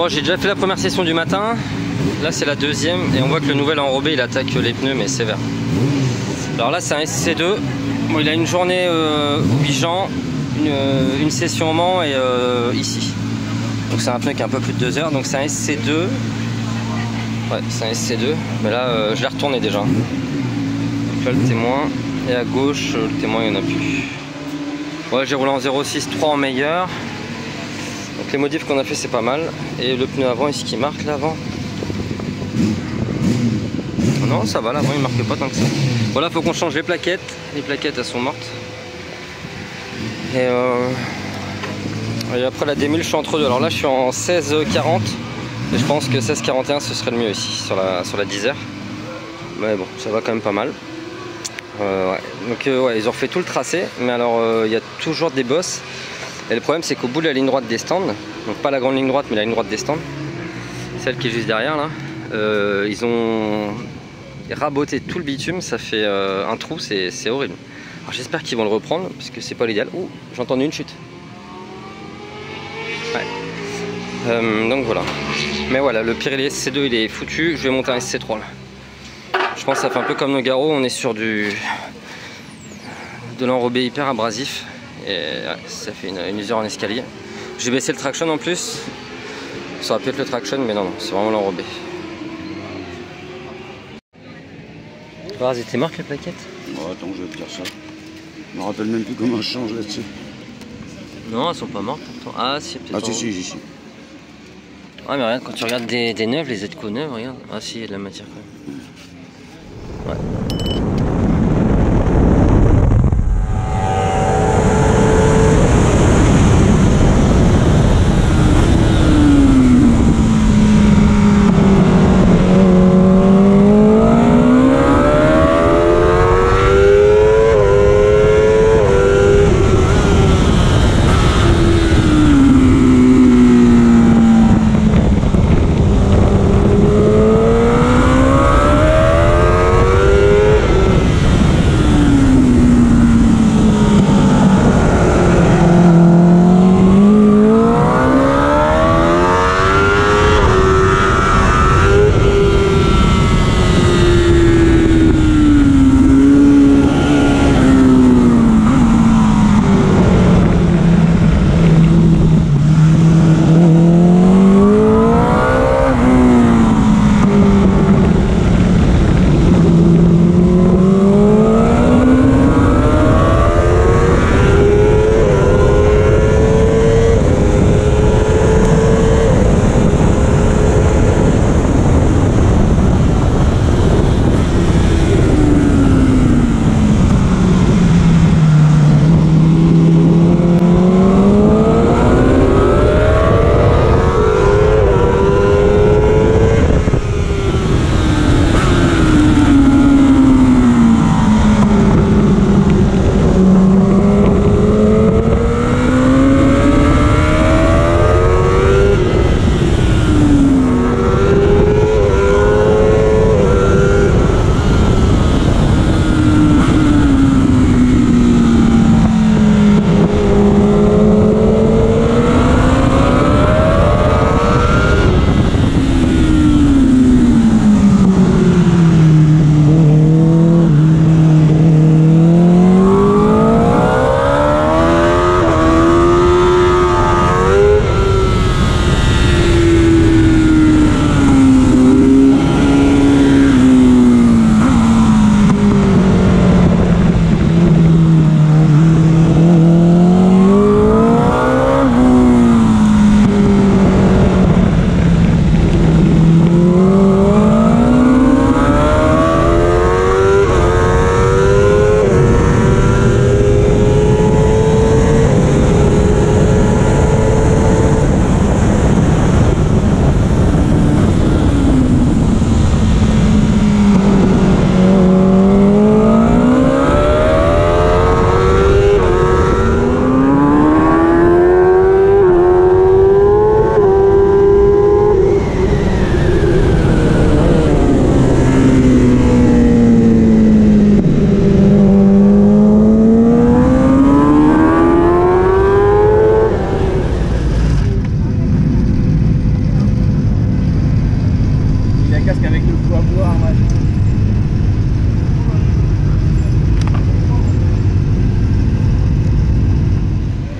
Bon, j'ai déjà fait la première session du matin. Là c'est la deuxième et on voit que le nouvel enrobé il attaque les pneus mais sévère. Alors là c'est un SC2. Bon, il a une journée au Bijan, une session au Mans et ici. Donc c'est un pneu qui a un peu plus de 2 heures. Donc c'est un SC2. Ouais, c'est un SC2. Mais là je l'ai retourné déjà. Donc là le témoin. Et à gauche le témoin il n'y en a plus. Ouais, j'ai roulé en 0,6 3 en meilleur. Donc les modifs qu'on a fait c'est pas mal. Et le pneu avant ici qui marque là avant. Non ça va, l'avant il marque pas tant que ça. Voilà, faut qu'on change les plaquettes. Les plaquettes elles sont mortes. Et après la démule je suis entre deux. Alors là je suis en 16,40. Et je pense que 16,41 ce serait le mieux ici sur la 10R. Mais bon ça va quand même pas mal. Ouais. Donc ouais, ils ont refait tout le tracé. Mais alors il y a toujours des bosses. Et le problème c'est qu'au bout de la ligne droite des stands, donc pas la grande ligne droite mais la ligne droite des stands, celle qui est juste derrière là, ils ont raboté tout le bitume, ça fait un trou, c'est horrible. Alors j'espère qu'ils vont le reprendre parce que c'est pas l'idéal. Ouh, j'ai entendu une chute. Ouais. Donc voilà. Mais voilà, le Pirelli SC2 il est foutu, je vais monter un SC3 là. Je pense que ça fait un peu comme Nogaro, on est sur de l'enrobé hyper abrasif. Et ouais, ça fait une usure en escalier. J'ai baissé le traction en plus. Ça aurait pu être le traction, mais non, c'est vraiment l'enrobé. Voir, elles étaient marques les plaquettes? Bon, attends, je vais te dire ça. Je me rappelle même plus comment je change là-dessus. Non, elles sont pas mortes pourtant. Ah, si, peut-être. Ah, si. Ouais, mais regarde, quand tu regardes des neuves, les Edco neuves, regarde. Ah, si, il y a de la matière quand même. Ouais.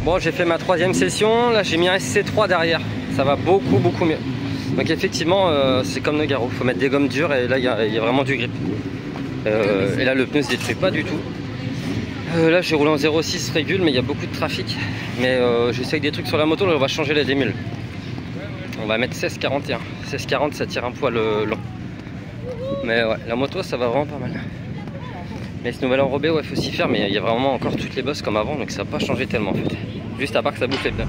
Bon, j'ai fait ma 3e session, là j'ai mis un SC3 derrière, ça va beaucoup mieux. Donc effectivement, c'est comme Nogaro, faut mettre des gommes dures et là il y a vraiment du grip. Et là le pneu se détruit pas du tout. Là j'ai roulé en 0,6 régule, mais il y a beaucoup de trafic. Mais j'essaye des trucs sur la moto, là on va changer la démule. On va mettre 16,41. 16,40 ça tire un poil long. Mais ouais, la moto ça va vraiment pas mal. Mais ce nouvel enrobé, ouais, faut s'y faire, mais il y a vraiment encore toutes les bosses comme avant, donc ça va pas changer tellement en fait. Juste à part que ça bouffe les pneus.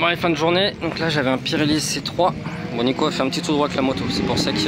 Bon, allez, fin de journée. Donc là, j'avais un Pirelli C3. Bon, Nico a fait un petit tour droit avec la moto. C'est pour ça que...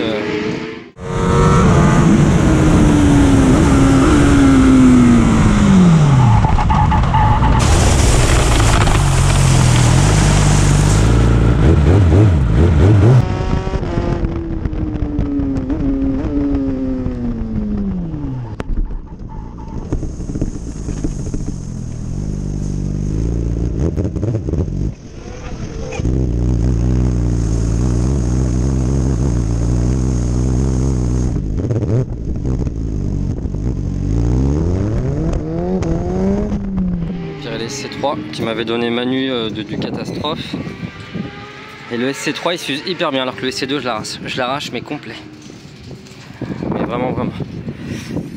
C3 qui m'avait donné Manu du Catastrophe, et le SC3 il s'use hyper bien alors que le SC2 je l'arrache mais complet, mais vraiment.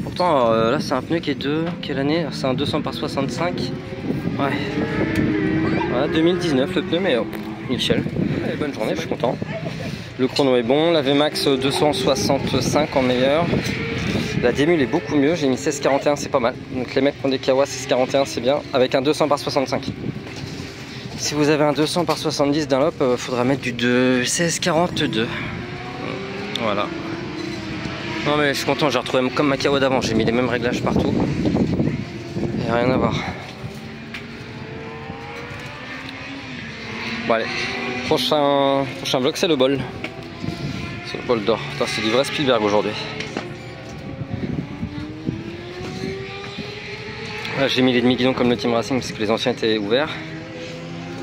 Pourtant là c'est un pneu qui est de quelle année? C'est un 200 par 65, ouais, voilà, 2019 le pneu, mais nickel. Allez, bonne journée, je suis content. Le chrono est bon, la VMAX 265 en meilleur. La démule est beaucoup mieux, j'ai mis 1641, c'est pas mal. Donc les mecs qui ont des Kawa 1641 c'est bien, avec un 200 par 65. Si vous avez un 200 par 70 Dunlop, faudra mettre du 1642. Voilà. Non mais je suis content, j'ai retrouvé comme ma Kawa d'avant, j'ai mis les mêmes réglages partout. Et rien à voir. Bon allez, prochain vlog c'est le bol. C'est le bol d'or. C'est du vrai Spielberg aujourd'hui. J'ai mis les demi-guidons comme le Team Racing parce que les anciens étaient ouverts.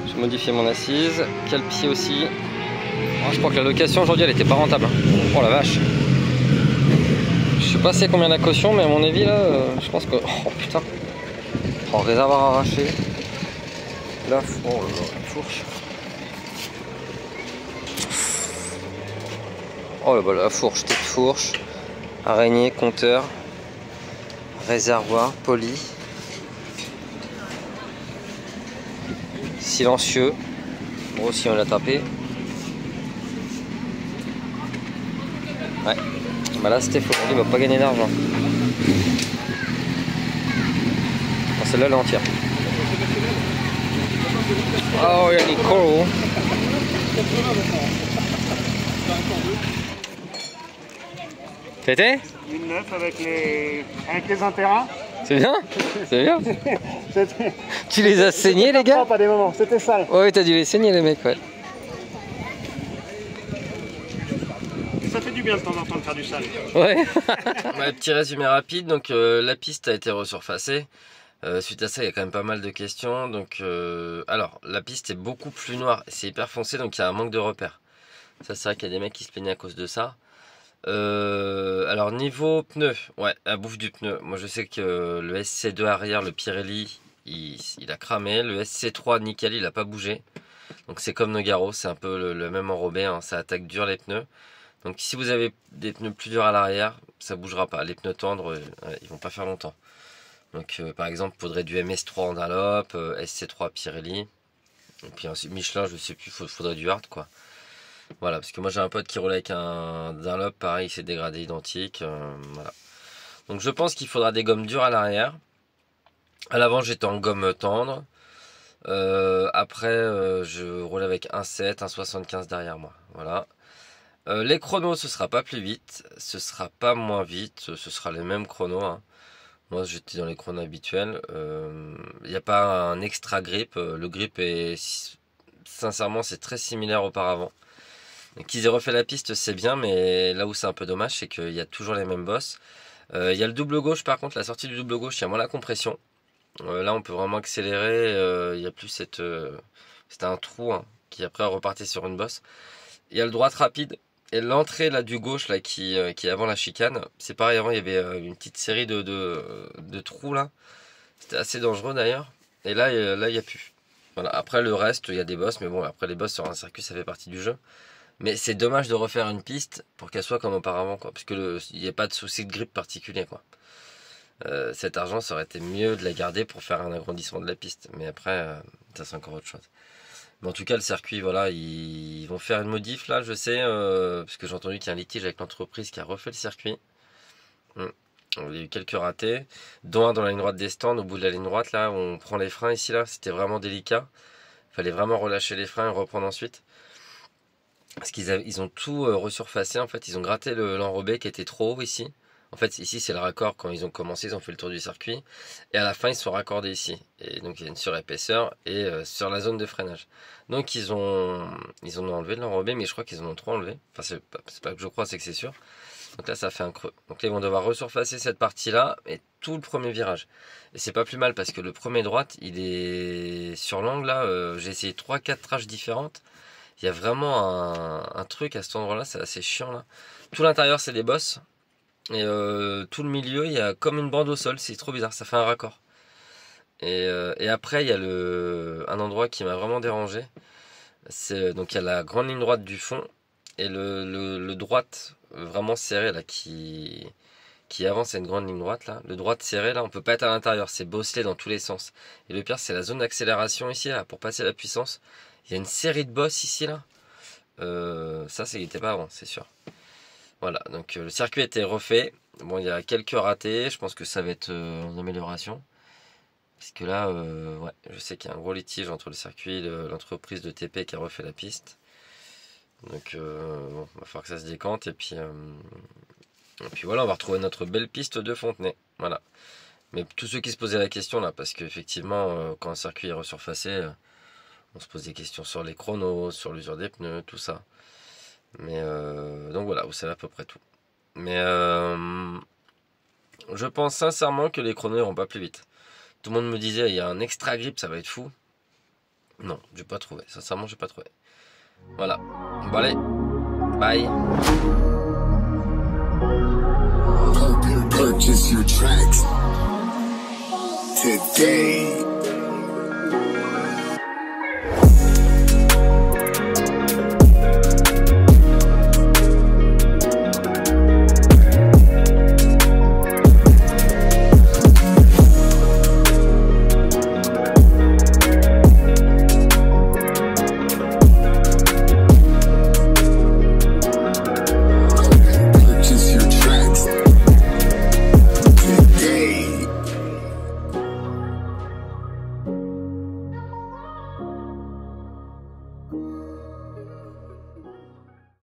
J'ai modifié mon assise, cale-pied aussi. Oh, je crois que la location aujourd'hui elle était pas rentable. Oh la vache. Je sais pas c'est combien la caution, mais à mon avis là, je pense que... Oh putain. Oh, réservoir arraché. Là, oh là là, la fourche. Oh là là, la fourche, tête fourche. Araignée, compteur. Réservoir, poli. Silencieux, bon aussi on l'a tapé. Ouais, bah là c'était faux, il va pas gagner d'argent. Bon, celle-là elle est entière. Oh il y a les coraux. Tété? Une neuf avec les intérêts. C'est bien? C'est bien? Tu les as saignés les gars? Pas des moments, c'était sale. Ouais, t'as dû les saigner les mecs, ouais. Ça fait du bien de temps en temps de faire du sale. Ouais. Ouais, petit résumé rapide, donc la piste a été resurfacée. Suite à ça, il y a quand même pas mal de questions. Donc, alors, la piste est beaucoup plus noire, c'est hyper foncé, donc il y a un manque de repères. Ça, c'est vrai qu'il y a des mecs qui se plaignaient à cause de ça. Alors niveau pneu, ouais, la bouffe du pneu. Moi je sais que le SC2 arrière, le Pirelli, il a cramé. Le SC3 nickel, il a pas bougé. Donc c'est comme Nogaro, c'est un peu le même enrobé, hein, ça attaque dur les pneus. Donc si vous avez des pneus plus durs à l'arrière, ça bougera pas. Les pneus tendres, ils vont pas faire longtemps. Donc par exemple, il faudrait du MS3 en Dunlop, SC3 Pirelli. Et puis ensuite Michelin, je sais plus, faudrait du hard quoi. Voilà, parce que moi j'ai un pote qui roule avec un Dunlop, pareil, il s'est dégradé identique. Voilà. Donc je pense qu'il faudra des gommes dures à l'arrière. À l'avant j'étais en gomme tendre. Après je roule avec un 7, un 75 derrière moi. Voilà. Les chronos ce sera pas plus vite, ce sera pas moins vite, ce sera les mêmes chronos. Hein. Moi j'étais dans les chronos habituels. Il n'y a pas un extra grip. Le grip est sincèrement c'est très similaire auparavant. Qu'ils aient refait la piste c'est bien, mais là où c'est un peu dommage c'est qu'il y a toujours les mêmes bosses. Il y a le double gauche par contre, la sortie du double gauche il y a moins la compression. Là on peut vraiment accélérer, il n'y a plus cette... c'était un trou hein, qui après repartait sur une bosse. Il y a le droite rapide et l'entrée là du gauche là qui est avant la chicane. C'est pareil, avant il y avait une petite série de trous là. C'était assez dangereux d'ailleurs. Et là il n'y a plus. Voilà. Après le reste il y a des bosses, mais bon après les bosses sur un circuit ça fait partie du jeu. Mais c'est dommage de refaire une piste pour qu'elle soit comme auparavant, quoi. Parce que il n'y a pas de souci de grip particulier, quoi. Cet argent, ça aurait été mieux de la garder pour faire un agrandissement de la piste. Mais après, ça c'est encore autre chose. Mais en tout cas, le circuit, voilà, ils vont faire une modif là, je sais, parce que j'ai entendu qu'il y a un litige avec l'entreprise qui a refait le circuit. Il y a eu quelques ratés, dont un dans la ligne droite des stands, au bout de la ligne droite, là, où on prend les freins ici, là, c'était vraiment délicat. Fallait vraiment relâcher les freins et reprendre ensuite. Parce qu'ils ont tout resurfacé, en fait. Ils ont gratté l'enrobé qui était trop haut ici. En fait, ici, c'est le raccord. Quand ils ont commencé, ils ont fait le tour du circuit. Et à la fin, ils se sont raccordés ici. Et donc, il y a une surépaisseur et sur la zone de freinage. Donc, ils ont enlevé de l'enrobé, mais je crois qu'ils en ont trop enlevé. Enfin, c'est pas que je crois, c'est que c'est sûr. Donc là, ça fait un creux. Donc là, ils vont devoir resurfacer cette partie-là et tout le premier virage. Et c'est pas plus mal parce que le premier droite, il est sur l'angle là. J'ai essayé 3-4 traces différentes. Il y a vraiment un truc à cet endroit-là, c'est assez chiant là. Tout l'intérieur, c'est des bosses. Et tout le milieu, il y a comme une bande au sol. C'est trop bizarre, ça fait un raccord. Et après, il y a un endroit qui m'a vraiment dérangé. Donc il y a la grande ligne droite du fond et le droite vraiment serré là qui avance à une grande ligne droite là. Le droite serré là, on peut pas être à l'intérieur, c'est bosselé dans tous les sens. Et le pire, c'est la zone d'accélération ici là, pour passer la puissance. Il y a une série de bosses ici là. Ça, ça n'était pas avant, c'est sûr. Voilà, donc le circuit a été refait. Bon, il y a quelques ratés, je pense que ça va être en amélioration. Parce que là, ouais, je sais qu'il y a un gros litige entre le circuit et l'entreprise de TP qui a refait la piste. Donc, bon, il va falloir que ça se décante. Et puis voilà, on va retrouver notre belle piste de Fontenay. Voilà. Mais tous ceux qui se posaient la question là, parce qu'effectivement, quand un circuit est resurfacé, on se pose des questions sur les chronos, sur l'usure des pneus, tout ça. Mais donc voilà, vous savez à peu près tout. Mais je pense sincèrement que les chronos iront pas plus vite. Tout le monde me disait, il y a un extra grip, ça va être fou. Non, j'ai pas trouvé. Sincèrement, j'ai pas trouvé. Voilà. Bon allez, bye. Purchase your tracks today.